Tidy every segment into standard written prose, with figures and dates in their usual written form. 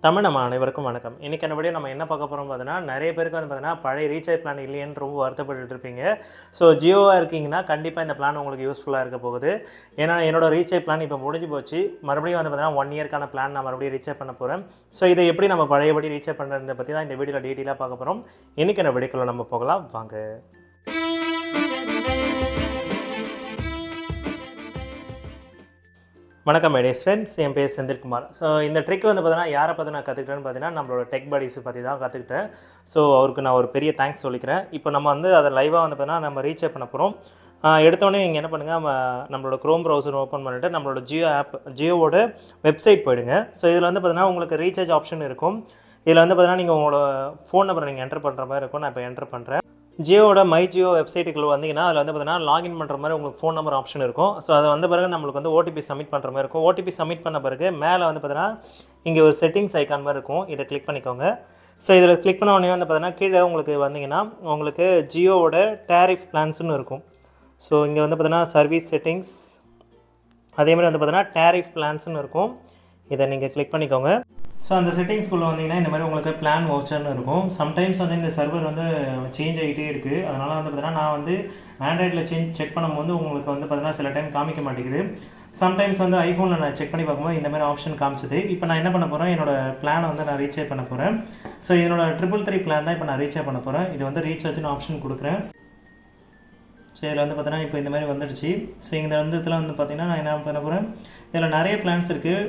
தமிழ் நம்ம அனைவருக்கும் வணக்கம். இன்றைக்கான வீடியோ நம்ம என்ன பார்க்க போகிறோம் பார்த்தீங்கன்னா, நிறைய பேருக்கு வந்து பார்த்தீங்கன்னா பழைய ரீசார்ஜ் பிளான் இல்லையேன்னு ரொம்ப வருத்தப்பட்டுட்டு இருப்பீங்க. ஸோ ஜியோவாக இருக்கீங்கன்னா கண்டிப்பாக இந்த பிளான் உங்களுக்கு யூஸ்ஃபுல்லாக இருக்க போகுது. ஏன்னா என்னோட ரீசார்ஜ் பிளான் இப்போ முடிஞ்சு போச்சு. மறுபடியும் வந்து பார்த்தீங்கன்னா 1 இயர்க்கான பிளான் நான் மறுபடியும் ரீசார்ஜ் பண்ண போகிறேன். ஸோ இதை எப்படி நம்ம பழையபடி ரீசார்ஜ் பண்ணுறதை பற்றி தான் இந்த வீடியோவில் டீட்டெயிலாக பார்க்க போகிறோம். இன்றைக்கான வீடியோக்குள்ள நம்ம போகலாம் வாங்க. வணக்கம் மைடியர் ஃப்ரெண்ட்ஸ், என் பேர் செந்தில்குமார். ஸோ இந்த ட்ரிக் வந்து பார்த்தீங்கன்னா யாரை பார்த்து நான் கற்றுக்கிட்டேன்னு பார்த்தீங்கன்னா நம்மளோட டெக் படிஸ் பற்றி தான் கற்றுக்கிட்டேன். ஸோ அவருக்கு நான் ஒரு பெரிய தேங்க்ஸ் சொல்லிக்கிறேன். இப்போ நம்ம வந்து அதை லைவாக வந்து பார்த்தீங்கன்னா நம்ம ரீசார்ஜ் பண்ண போகிறோம். எடுத்தோடனே நீங்கள் என்ன பண்ணுங்கள், நம்மளோட க்ரோம் ப்ரௌசர் ஓப்பன் பண்ணிவிட்டு நம்மளோட ஜியோவோட வெப்சைட் போயிடுங்க. ஸோ இதில் வந்து பார்த்தீங்கன்னா உங்களுக்கு ரீசார்ஜ் ஆப்ஷன் இருக்கும். இதில் வந்து பார்த்தீங்கன்னா நீங்கள் உங்களோட ஃபோன் நம்பரை நீங்கள் என்டர் பண்ணுற மாதிரி இருக்கும். நான் இப்போ என்டர் பண்ணுறேன். ஜியோவோட மை ஜியோ வெப்சைட்டுக்குள்ள வந்தீங்கன்னா அதில் வந்து பார்த்தீங்கன்னா லாகின் பண்ணுற மாதிரி உங்களுக்கு ஃபோன் நம்பர் ஆப்ஷன் இருக்கும். ஸோ அது வந்த பிறகு நம்மளுக்கு வந்து ஓடிபி சப்மிட் பண்ணுற மாதிரி இருக்கும். ஓடிபி சப்மிட் பண்ண பிறகு மேலே வந்து பார்த்தீங்கன்னா இங்கே ஒரு செட்டிங்ஸ் ஐக்கான் மாதிரி இருக்கும். இதை கிளிக் பண்ணிக்கோங்க. ஸோ இதில் கிளிக் பண்ண உடனே வந்து பார்த்தீங்கன்னா கீழே உங்களுக்கு வந்தீங்கன்னா உங்களுக்கு ஜியோவோட டேரிஃப் பிளான்ஸ்னு இருக்கும். ஸோ இங்கே வந்து பார்த்தீங்கன்னா சர்வீஸ் செட்டிங்ஸ், அதேமாதிரி வந்து பார்த்தீங்கன்னா டேரிஃப் பிளான்ஸ்னு இருக்கும். இதை நீங்கள் கிளிக் பண்ணிக்கோங்க. ஸோ அந்த செட்டிங்ஸ்குள்ளே வந்தீங்கன்னா இந்த மாதிரி உங்களுக்கு பிளான் வவுச்சர்னு இருக்கும். சம்டைம்ஸ் வந்து இந்த சர்வர் வந்து சேஞ்ச் ஆகிட்டே இருக்குது. அதனால் வந்து பார்த்தீங்கன்னா நான் வந்து ஆண்ட்ராய்டில் செக் பண்ணும்போது உங்களுக்கு வந்து பார்த்தீங்கன்னா சில டைம் காமிக்க மாட்டேங்குது. சம்டைம்ஸ் வந்து ஐஃபோனில் நான் செக் பண்ணி பார்க்கும்போது இந்த மாதிரி ஆப்ஷன் காமிச்சது. இப்போ நான் என்ன பண்ண போகிறேன், என்னோடய பிளானை வந்து நான் ரீசார்ஜ் பண்ண போகிறேன். ஸோ இதனோட 333 பிளான் தான் இப்போ நான் ரீசார்ஜ் பண்ண போகிறேன். இது வந்து ரீசார்ஜ்னு ஆப்ஷன் கொடுக்குறேன். ஸோ இதில் வந்து பார்த்தீங்கன்னா இப்போ இந்த மாதிரி வந்துடுச்சு. ஸோ இந்த இதில் வந்து பார்த்தீங்கன்னா நான் என்ன பண்ண போகிறேன், இதில் நிறைய பிளான்ஸ் இருக்குது.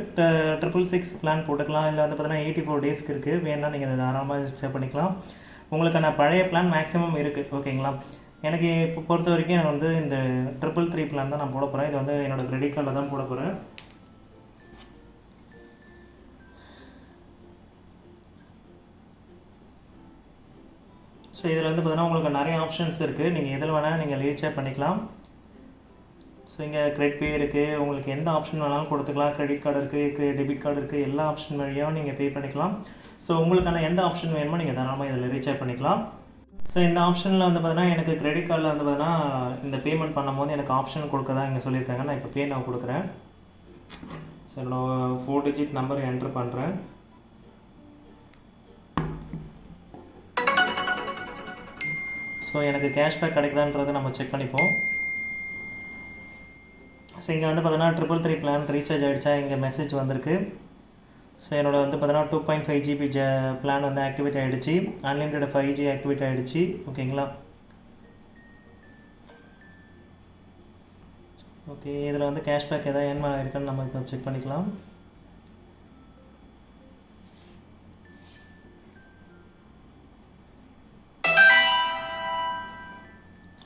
666 பிளான் போட்டுக்கலாம். இல்லை வந்து பார்த்தீங்கன்னா 84 டேஸ்க்கு இருக்குது. வேணுன்னா நீங்கள் இதை தாராளமாக ரிஜிஸ்டர் பண்ணிக்கலாம். உங்களுக்கான பழைய பிளான் மேக்ஸிமம் இருக்குது. ஓகேங்களா. எனக்கு இப்போ பொறுத்த வரைக்கும் எனக்கு வந்து இந்த 333 பிளான் தான் நான் போட போகிறேன். இது வந்து என்னோடய கிரெடிட் கார்டில் தான் போட போகிறேன். ஸோ இதில் வந்து பார்த்தீங்கன்னா உங்களுக்கு நிறைய ஆப்ஷன்ஸ் இருக்குது. நீங்கள் எதில் வேணால் நீங்கள் ரீசார்ஜ் பண்ணிக்கலாம். ஸோ இங்கே கிரெடிட் பே இருக்குது. உங்களுக்கு எந்த ஆப்ஷன் வேணாலும் கொடுத்துக்கலாம். கிரெடிட் கார்டு இருக்குது, டெபிட் கார்டு இருக்குது. எல்லா ஆப்ஷன் வழியாகவும் நீங்கள் பே பண்ணிக்கலாம். ஸோ உங்களுக்கான எந்த ஆப்ஷன் வேணுமோ நீங்கள் தாராளமாக இதில் ரீசார்ஜ் பண்ணிக்கலாம். ஸோ இந்த ஆப்ஷனில் வந்து பார்த்தீங்கன்னா எனக்கு கிரெடிட் கார்டில் வந்து பார்த்தீங்கன்னா இந்த பேமெண்ட் பண்ணும்போது எனக்கு ஆப்ஷன் கொடுக்க தான் இங்கே சொல்லியிருக்காங்க. நான் இப்போ பே நான் கொடுக்குறேன். ஸோ என்னோட 4 டிஜிட் நம்பர் என்ட்ரு பண்ணுறேன். ஸோ எனக்கு கேஷ்பேக் கிடைக்குதான்றதை நம்ம செக் பண்ணிப்போம். ஸோ இங்கே வந்து பார்த்தீங்கன்னா 333 பிளான் ரீசார்ஜ் ஆகிடுச்சா இங்கே மெசேஜ் வந்திருக்கு. ஸோ என்னோட வந்து பார்த்தீங்கன்னா 2.5 GB பிளான் வந்து ஆக்டிவேட் ஆகிடுச்சு. அன்லிமிட்டட் 5G ஆக்டிவேட் ஆகிடுச்சு. ஓகேங்களா. ஓகே, இதில் வந்து கேஷ்பேக் எதாவது என்ன இருக்குன்னு நம்ம இப்போ செக் பண்ணிக்கலாம்.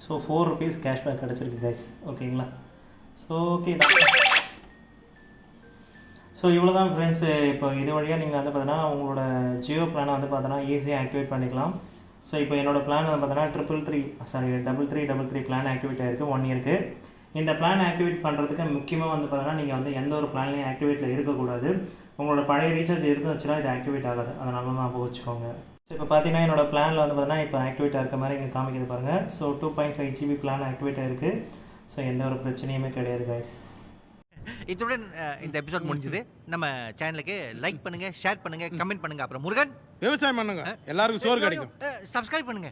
ஸோ 4 rupees கேஷ்பேக் கிடச்சிருக்கு கைஸ். ஓகேங்களா. ஸோ ஓகே தான். ஸோ இவ்வளோ தான் ஃப்ரெண்ட்ஸு. இப்போ இது வழியாக நீங்கள் வந்து பார்த்தீங்கன்னா உங்களோட ஜியோ பிளானை வந்து பார்த்தீங்கன்னா ஈஸியாக ஆக்டிவேட் பண்ணிக்கலாம். ஸோ இப்போ என்னோடய பிளான் வந்து பார்த்தீங்கன்னா 3333 பிளான் ஆக்டிவேட் ஆகிருக்கு 1 இயருக்கு. இந்த பிளான் ஆக்டிவேட் பண்ணுறதுக்கு முக்கியமாக வந்து பார்த்தீங்கன்னா நீங்கள் வந்து எந்த ஒரு பிளான்லையும் ஆக்டிவேட்டில் இருக்கக்கூடாது. உங்களோட பழைய ரீசார்ஜ் இருந்துச்சுன்னா இது ஆக்டிவேட் ஆகாது. அதனால நான் வச்சுக்கோங்க. ஸோ இப்போ பார்த்தீங்கன்னா என்னோடய பிளானில் வந்து பார்த்தீங்கன்னா இப்போ ஆக்டிவேட் ஆகிருக்க மாதிரி இங்கே காமிக்கிறது பாருங்கள். ஸோ 2.5 GB பிளான் ஆக்டிவேட் ஆகிருக்கு. ஸோ எந்த ஒரு பிரச்சனையுமே கிடையாது கைஸ். இத்துடன் இந்த எபிசோட் முடிஞ்சது. நம்ம சேனலுக்கு லைக் பண்ணுங்க, ஷேர் பண்ணுங்க, கமெண்ட் பண்ணுங்க. அப்புறம் முருகன் விவசாயம் பண்ணுங்க, எல்லாருக்கும் சோறு கிடைக்கும். சப்ஸ்கிரைப் பண்ணுங்க.